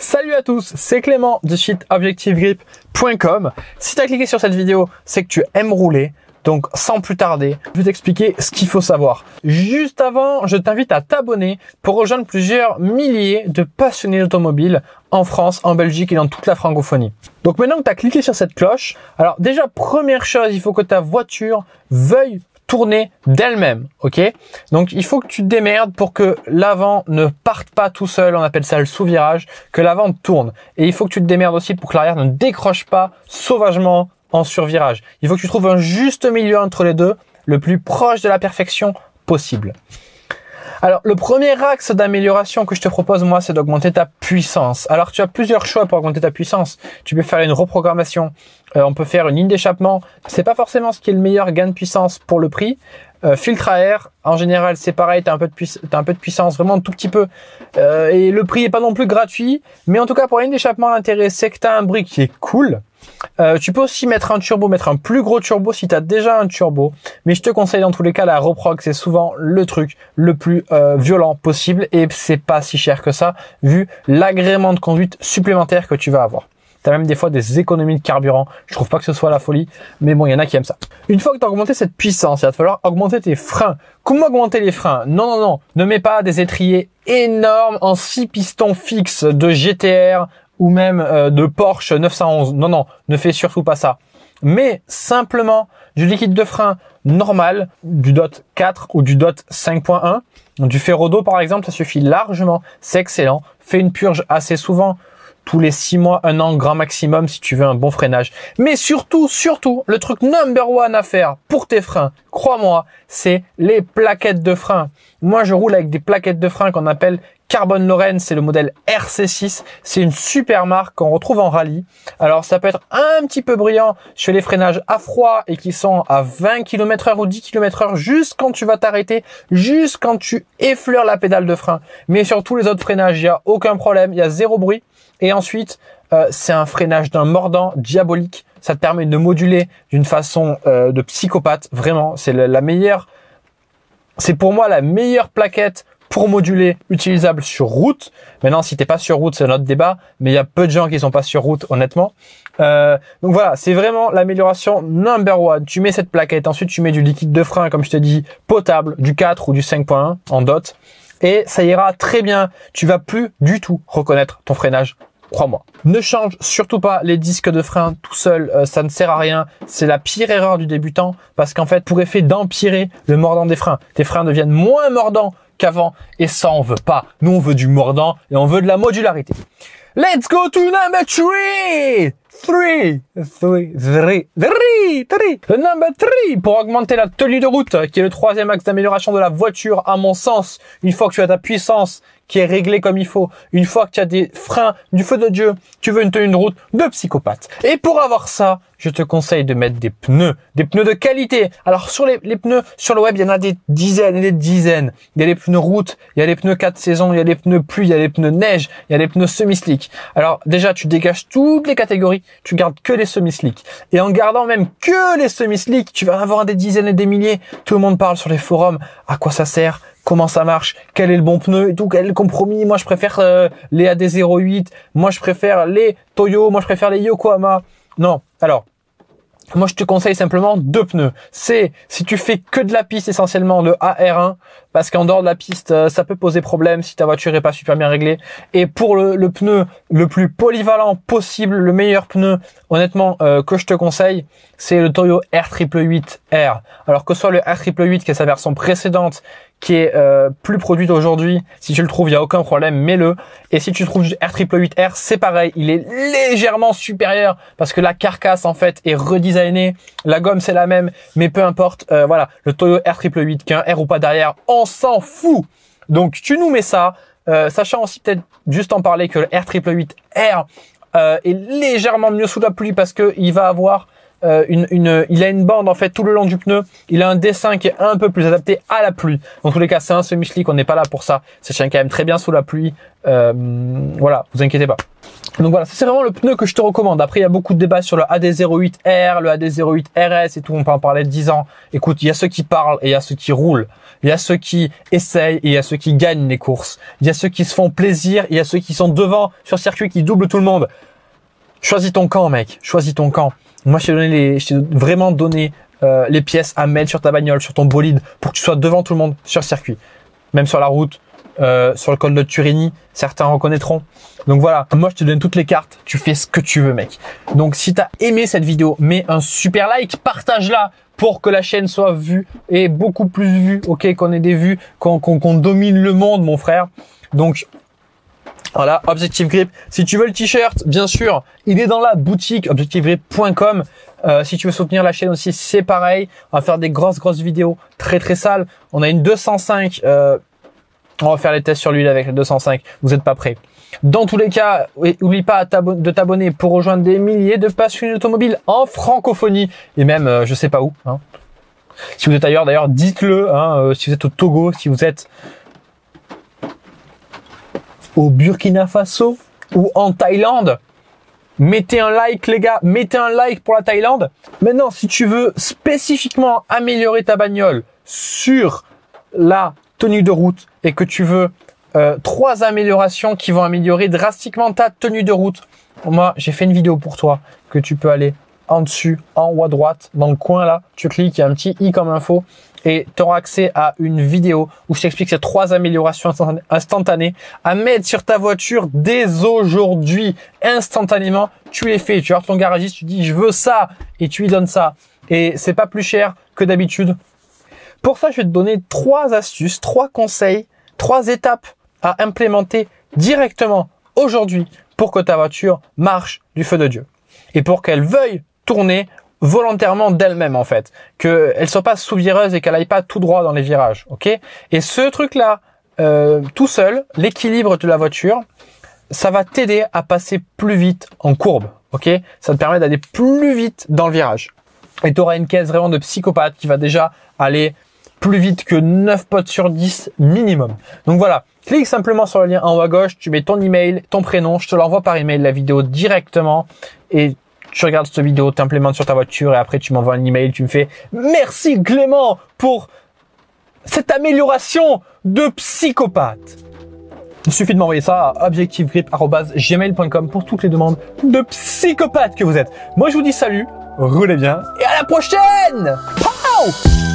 Salut à tous, c'est Clément du site objectivegrip.com. Si tu as cliqué sur cette vidéo, c'est que tu aimes rouler. Donc sans plus tarder, je vais t'expliquer ce qu'il faut savoir. Juste avant, je t'invite à t'abonner pour rejoindre plusieurs milliers de passionnés d'automobile en France, en Belgique et dans toute la francophonie. Donc maintenant que tu as cliqué sur cette cloche, alors déjà première chose, il faut que ta voiture veuille tourner d'elle-même, ok? Donc il faut que tu te démerdes pour que l'avant ne parte pas tout seul, on appelle ça le sous-virage, que l'avant tourne. Et il faut que tu te démerdes aussi pour que l'arrière ne décroche pas sauvagement en survirage. Il faut que tu trouves un juste milieu entre les deux, le plus proche de la perfection possible. Alors, le premier axe d'amélioration que je te propose, moi, c'est d'augmenter ta puissance. Alors, tu as plusieurs choix pour augmenter ta puissance. Tu peux faire une reprogrammation. On peut faire une ligne d'échappement. C'est pas forcément ce qui est le meilleur gain de puissance pour le prix. Filtre à air, en général, c'est pareil. T'as un peu de puissance, vraiment un tout petit peu. Et le prix est pas non plus gratuit. Mais en tout cas, pour la ligne d'échappement, l'intérêt, c'est que t'as un bruit qui est cool. Tu peux aussi mettre un turbo, mettre un plus gros turbo si tu as déjà un turbo. Mais je te conseille dans tous les cas la reprog, c'est souvent le truc le plus violent possible et c'est pas si cher que ça vu l'agrément de conduite supplémentaire que tu vas avoir. Tu as même des fois des économies de carburant. Je trouve pas que ce soit la folie, mais bon, il y en a qui aiment ça. Une fois que tu as augmenté cette puissance, il va te falloir augmenter tes freins. Comment augmenter les freins? Non. Ne mets pas des étriers énormes en 6 pistons fixes de GTR ou même de Porsche 911. Non, ne fais surtout pas ça. Mais simplement du liquide de frein normal, du DOT 4 ou du DOT 5.1. Du Ferrodo par exemple, ça suffit largement. C'est excellent. Fais une purge assez souvent. Tous les 6 mois, 1 an, grand maximum si tu veux un bon freinage. Mais surtout, le truc number one à faire pour tes freins, crois-moi, c'est les plaquettes de frein. Moi, je roule avec des plaquettes de frein qu'on appelle Carbon Lorraine, c'est le modèle RC6. C'est une super marque qu'on retrouve en rallye. Alors, ça peut être un petit peu brillant. Je fais les freinages à froid et qui sont à 20 km/h ou 10 km/h juste quand tu vas t'arrêter, juste quand tu effleures la pédale de frein. Mais sur tous les autres freinages, il n'y a aucun problème, il y a zéro bruit. Et ensuite, c'est un freinage d'un mordant diabolique. Ça te permet de moduler d'une façon de psychopathe. Vraiment, c'est la meilleure. C'est pour moi la meilleure plaquette pour moduler utilisable sur route. Maintenant, si t'es pas sur route, c'est un autre débat. Mais il y a peu de gens qui sont pas sur route, honnêtement. Donc voilà, c'est vraiment l'amélioration number one. Tu mets cette plaquette, ensuite tu mets du liquide de frein, comme je te dis, potable, du 4 ou du 5.1 en DOT. Et ça ira très bien. Tu vas plus du tout reconnaître ton freinage. Crois-moi. Ne change surtout pas les disques de frein tout seul, ça ne sert à rien. C'est la pire erreur du débutant parce qu'en fait, pour effet d'empirer le mordant des freins, tes freins deviennent moins mordants qu'avant et ça on veut pas. Nous on veut du mordant et on veut de la modularité. Let's go to number 3! Le number 3, pour augmenter la tenue de route, qui est le troisième axe d'amélioration de la voiture, à mon sens, une fois que tu as ta puissance qui est réglée comme il faut, une fois que tu as des freins du feu de Dieu, tu veux une tenue de route de psychopathe. Et pour avoir ça, je te conseille de mettre des pneus de qualité. Alors sur les pneus, sur le web, il y en a des dizaines et des dizaines. Il y a les pneus route, il y a les pneus 4 saisons, il y a les pneus pluie, il y a les pneus neige, il y a les pneus semi-slick. Alors déjà, tu dégages toutes les catégories, tu gardes que les semi-slick. Et en gardant même que les semi-slick, tu vas en avoir des dizaines et des milliers. Tout le monde parle sur les forums. À quoi ça sert? Comment ça marche? Quel est le bon pneu et tout? Quel est le compromis? Moi, je préfère les AD08. Moi, je préfère les Toyo. Moi, je préfère les Yokohama. Non. Alors, moi, je te conseille simplement 2 pneus. C'est, si tu fais que de la piste, essentiellement le AR1, parce qu'en dehors de la piste, ça peut poser problème si ta voiture est pas super bien réglée. Et pour le pneu le plus polyvalent possible, le meilleur pneu, honnêtement, que je te conseille, c'est le Toyo R888R. Alors que ce soit le R888, qui est sa version précédente, qui est plus produite aujourd'hui, si tu le trouves, il n'y a aucun problème, mets-le. Et si tu trouves du R888R, c'est pareil, il est légèrement supérieur parce que la carcasse en fait est redesignée, la gomme c'est la même, mais peu importe, voilà, le Toyo R888, qu'un R ou pas derrière, on s'en fout. Donc tu nous mets ça, sachant aussi peut-être juste en parler que le R888R est légèrement mieux sous la pluie parce que il va avoir il a une bande en fait tout le long du pneu. Il a un dessin qui est un peu plus adapté à la pluie. Dans tous les cas, c'est un semi-slick, on n'est pas là pour ça. Ça tient quand même très bien sous la pluie. Voilà, vous inquiétez pas. Donc voilà, c'est vraiment le pneu que je te recommande. Après, il y a beaucoup de débats sur le AD08R, le AD08 RS et tout. On peut en parler de 10 ans. Écoute, il y a ceux qui parlent et il y a ceux qui roulent. Il y a ceux qui essayent et il y a ceux qui gagnent les courses. Il y a ceux qui se font plaisir et il y a ceux qui sont devant sur circuit qui doublent tout le monde. Choisis ton camp, mec. Choisis ton camp. Moi, je t'ai vraiment donné les pièces à mettre sur ta bagnole, sur ton bolide, pour que tu sois devant tout le monde sur circuit. Même sur la route, sur le col de Turini, certains reconnaîtront. Donc voilà, moi je te donne toutes les cartes, tu fais ce que tu veux, mec. Donc si tu as aimé cette vidéo, mets un super like, partage-la pour que la chaîne soit vue et beaucoup plus vue, ok, qu'on ait des vues, qu'on domine le monde, mon frère. Donc voilà, Objective Grip. Si tu veux le t-shirt, bien sûr, il est dans la boutique objectivegrip.com. Si tu veux soutenir la chaîne aussi, c'est pareil. On va faire des grosses vidéos très sales. On a une 205. On va faire les tests sur l'huile avec la 205. Vous n'êtes pas prêts. Dans tous les cas, n'oublie pas de t'abonner pour rejoindre des milliers de passionnés automobiles en francophonie et même je sais pas où. Hein. Si vous êtes ailleurs, d'ailleurs, dites-le. Hein, si vous êtes au Togo, si vous êtes au Burkina Faso ou en Thaïlande, mettez un like les gars, mettez un like pour la Thaïlande. Maintenant, si tu veux spécifiquement améliorer ta bagnole sur la tenue de route et que tu veux 3 améliorations qui vont améliorer drastiquement ta tenue de route, moi j'ai fait une vidéo pour toi que tu peux aller en dessus, en haut à droite, dans le coin là, tu cliques, il y a un petit i comme info et tu auras accès à une vidéo où je t'explique ces 3 améliorations instantanées à mettre sur ta voiture dès aujourd'hui, instantanément. Tu les fais, tu vas voir ton garagiste, tu dis je veux ça et tu lui donnes ça et c'est pas plus cher que d'habitude. Pour ça, je vais te donner 3 astuces, 3 conseils, 3 étapes à implémenter directement aujourd'hui pour que ta voiture marche du feu de Dieu et pour qu'elle veuille tourner volontairement d'elle-même en fait, qu'elle soit pas sous-vireuse et qu'elle aille pas tout droit dans les virages, ok? Et ce truc-là, tout seul, l'équilibre de la voiture, ça va t'aider à passer plus vite en courbe, ok? Ça te permet d'aller plus vite dans le virage. Et tu auras une caisse vraiment de psychopathe qui va déjà aller plus vite que 9 potes sur 10 minimum. Donc voilà, clique simplement sur le lien en haut à gauche, tu mets ton email, ton prénom, je te l'envoie par email la vidéo directement et tu regardes cette vidéo, t'implémentes sur ta voiture et après tu m'envoies un email, tu me fais merci Clément pour cette amélioration de psychopathe. Il suffit de m'envoyer ça à objectivegrip@gmail.com pour toutes les demandes de psychopathe que vous êtes. Moi je vous dis salut, roulez bien et à la prochaine. Pow!